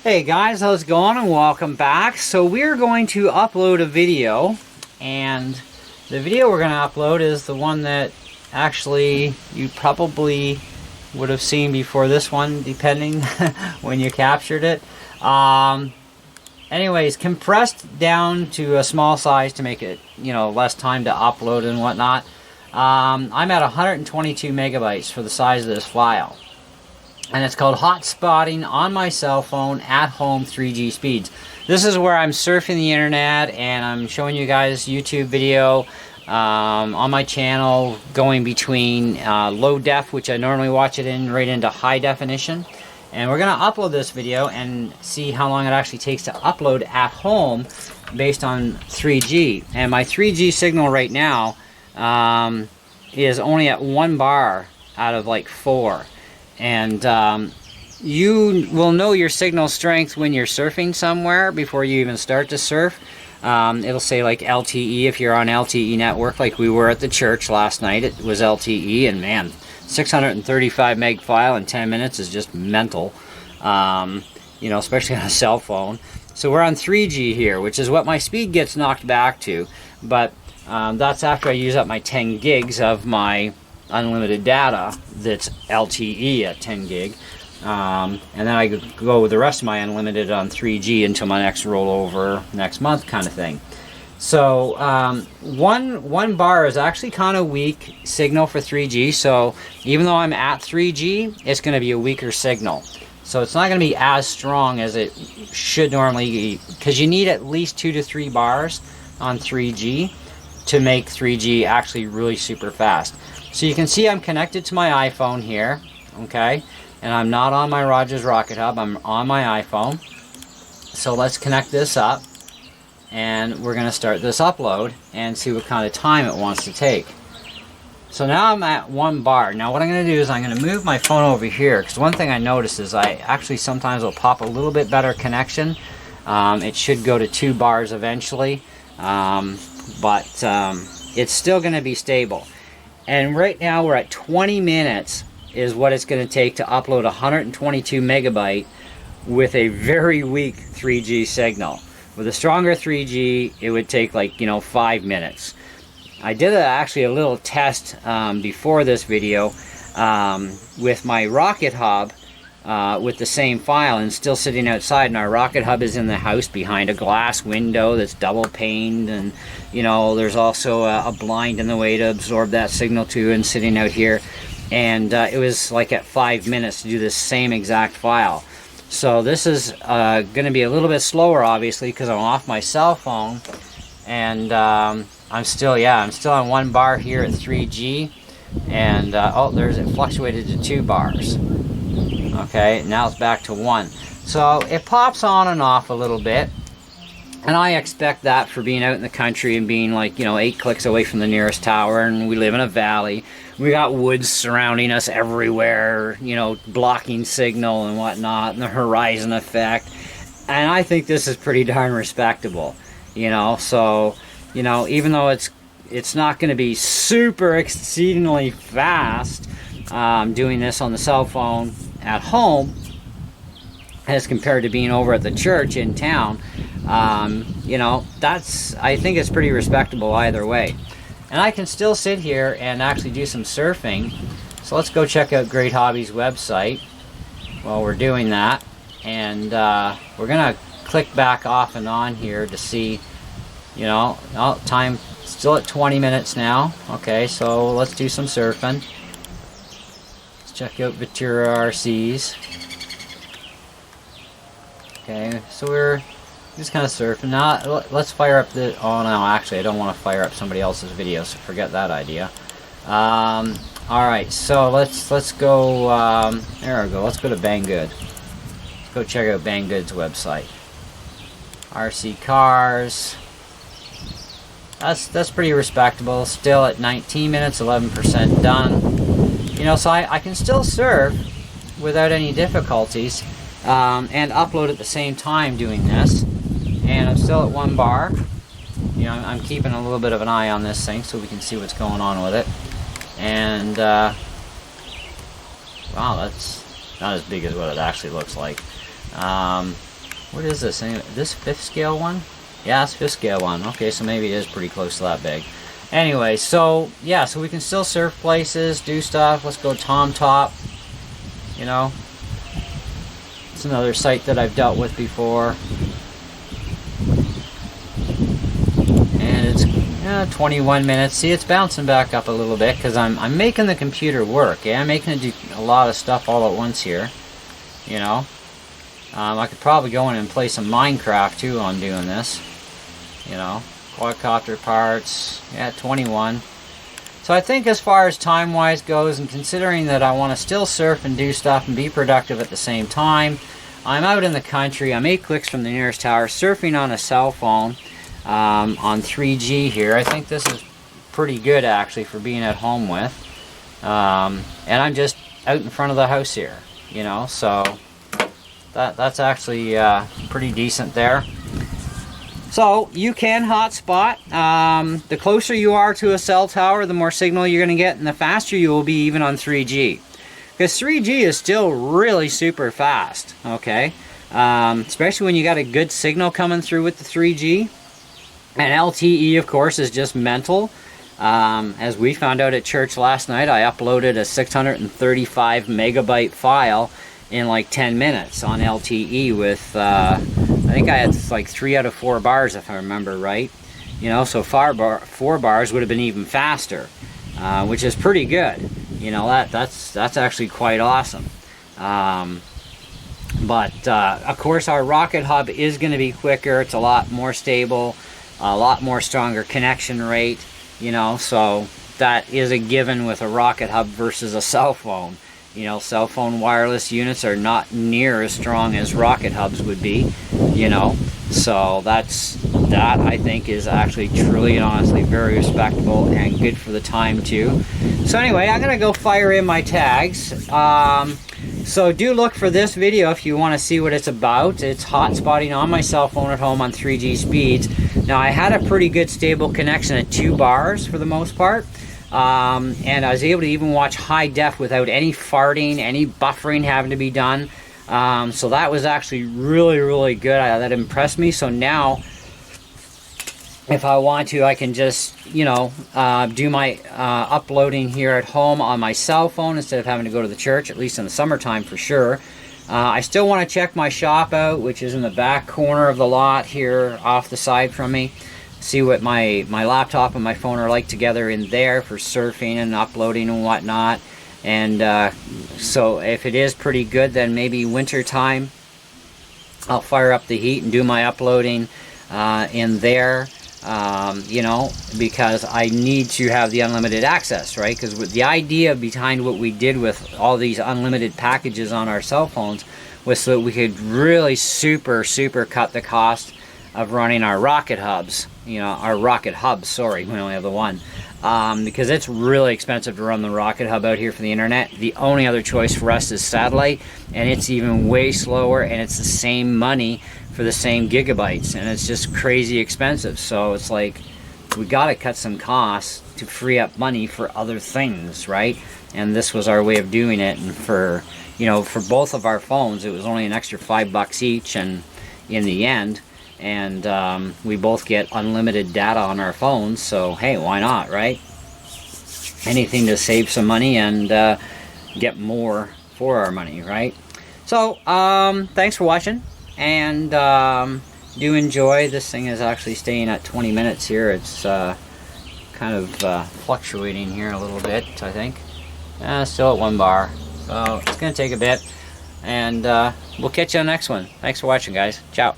Hey guys, how's it going, and welcome back. So we're going to upload a video, and the video we're going to upload is the one that actually you probably would have seen before this one, depending when you captured it. Anyways, compressed down to a small size to make it, less time to upload and whatnot. I'm at 122 megabytes for the size of this file. And it's called Hotspotting on my cell phone at home 3G speeds. This is where I'm surfing the internet and I'm showing you guys YouTube video on my channel, going between low def, which I normally watch it in, right into high definition. And we're going to upload this video and see how long it actually takes to upload at home based on 3G. And my 3G signal right now is only at 1 bar out of like 4. And you will know your signal strength when you're surfing somewhere before you even start to surf. It'll say like LTE if you're on LTE network, like we were at the church last night. It was LTE, and man, 635 meg file in 10 minutes is just mental, especially on a cell phone. So we're on 3G here, which is what my speed gets knocked back to, but that's after I use up my 10 gigs of my unlimited data that's LTE at 10 gig, and then I go with the rest of my unlimited on 3G until my next rollover next month, kind of thing. So one bar is actually kind of weak signal for 3G, so even though I'm at 3G, it's going to be a weaker signal, so it's not going to be as strong as it should normally be, because you need at least 2 to 3 bars on 3G to make 3G actually really super fast. So you can see I'm connected to my iPhone here, okay? And I'm not on my Rogers Rocket Hub, I'm on my iPhone. So let's connect this up, and we're gonna start this upload and see what kind of time it wants to take. So now I'm at 1 bar. Now what I'm gonna do is I'm gonna move my phone over here, because one thing I noticed is I actually sometimes will pop a little bit better connection. It should go to 2 bars eventually, but it's still gonna be stable. And right now we're at 20 minutes is what it's going to take to upload 122 megabyte with a very weak 3G signal. With a stronger 3G, it would take like 5 minutes. I did actually a little test before this video with my Rocket Hub with the same file, and still sitting outside, and our Rocket Hub is in the house behind a glass window that's double paned, and there's also a blind in the way to absorb that signal too, and sitting out here, and it was like at 5 minutes to do this same exact file. So this is going to be a little bit slower, obviously, because I'm off my cell phone, and I'm still on 1 bar here at 3G, and it fluctuated to 2 bars. Okay, now it's back to 1. So it pops on and off a little bit, and I expect that for being out in the country and being like 8 clicks away from the nearest tower, and we live in a valley. We got woods surrounding us everywhere, blocking signal and whatnot, and the horizon effect. And I think this is pretty darn respectable, so even though it's not going to be super exceedingly fast doing this on the cell phone at home as compared to being over at the church in town, I think it's pretty respectable either way. And I can still sit here and actually do some surfing. So let's go check out Great Hobby's website while we're doing that, and we're gonna click back off and on here to see, time still at 20 minutes now. Okay, so let's do some surfing. Check out Ventura RCs. Okay, so we're just kind of surfing. Now let's fire up the. Oh no, actually I don't want to fire up somebody else's video, so forget that idea. All right, so let's go. There we go. Let's go to Banggood. Let's go check out Banggood's website. RC cars. That's pretty respectable. Still at 19 minutes, 11% done. So I can still surf without any difficulties, and upload at the same time doing this, and I'm still at 1 bar. I'm keeping a little bit of an eye on this thing so we can see what's going on with it. And wow, that's not as big as what it actually looks like. What is this? This 5th scale one? Yeah, it's 5th scale one. Okay, so maybe it is pretty close to that big. Anyway, so yeah, so we can still surf places, do stuff. Let's go Tom Top. You know, it's another site that I've dealt with before. And it's 21 minutes. See, it's bouncing back up a little bit because I'm making the computer work. Yeah, I'm making it do a lot of stuff all at once here. You know, I could probably go in and play some Minecraft too on doing this. You know, quadcopter parts. Yeah, 21. So I think as far as time-wise goes, and considering that I want to still surf and do stuff and be productive at the same time, I'm out in the country. I'm 8 clicks from the nearest tower, surfing on a cell phone on 3G here. I think this is pretty good actually for being at home with. And I'm just out in front of the house here, you know, so that's actually pretty decent there. So you can hotspot. The closer you are to a cell tower, the more signal you're going to get, and the faster you will be even on 3G. Because 3G is still really super fast, okay? Especially when you got a good signal coming through with the 3G. And LTE, of course, is just mental. As we found out at church last night, I uploaded a 635 megabyte file in like 10 minutes on LTE with, I think I had like 3 out of 4 bars if I remember right. You know, so 4 bars would have been even faster, which is pretty good. You know, that's actually quite awesome. But of course our rocket hub is going to be quicker. It's a lot more stable, a lot more stronger connection rate, you know, so that is a given with a rocket hub versus a cell phone. You know, cell phone wireless units are not near as strong as rocket hubs would be, you know, so that I think is actually truly and honestly very respectable and good for the time too. So anyway, I'm gonna go fire in my tags. So do look for this video if you want to see what it's about. It's hotspotting on my cell phone at home on 3G speeds. Now I had a pretty good stable connection at 2 bars for the most part. And I was able to even watch high def without any farting, any buffering having to be done. So that was actually really, really good. That impressed me. So now, if I want to, I can just, you know, do my uploading here at home on my cell phone instead of having to go to the church, at least in the summertime for sure. I still want to check my shop out, which is in the back corner of the lot here off the side from me. See what my laptop and my phone are like together in there for surfing and uploading and whatnot. And so if it is pretty good, then maybe winter time I'll fire up the heat and do my uploading in there, you know, because I need to have the unlimited access, right? Because the idea behind what we did with all these unlimited packages on our cell phones was so that we could really super cut the cost of running our rocket hubs, you know, our rocket hubs, sorry, we only have the one, because it's really expensive to run the rocket hub out here for the internet. The only other choice for us is satellite, and it's even way slower, and it's the same money for the same gigabytes, and it's just crazy expensive. So it's like, we got to cut some costs to free up money for other things, right? And this was our way of doing it, and for, you know, for both of our phones, it was only an extra $5 each, and in the end, and we both get unlimited data on our phones, so hey, why not, right? Anything to save some money and get more for our money, right? So thanks for watching, and do enjoy. This thing is actually staying at 20 minutes here. It's kind of fluctuating here a little bit, I think. Still at 1 bar, so it's gonna take a bit, and we'll catch you on the next one. Thanks for watching, guys. Ciao.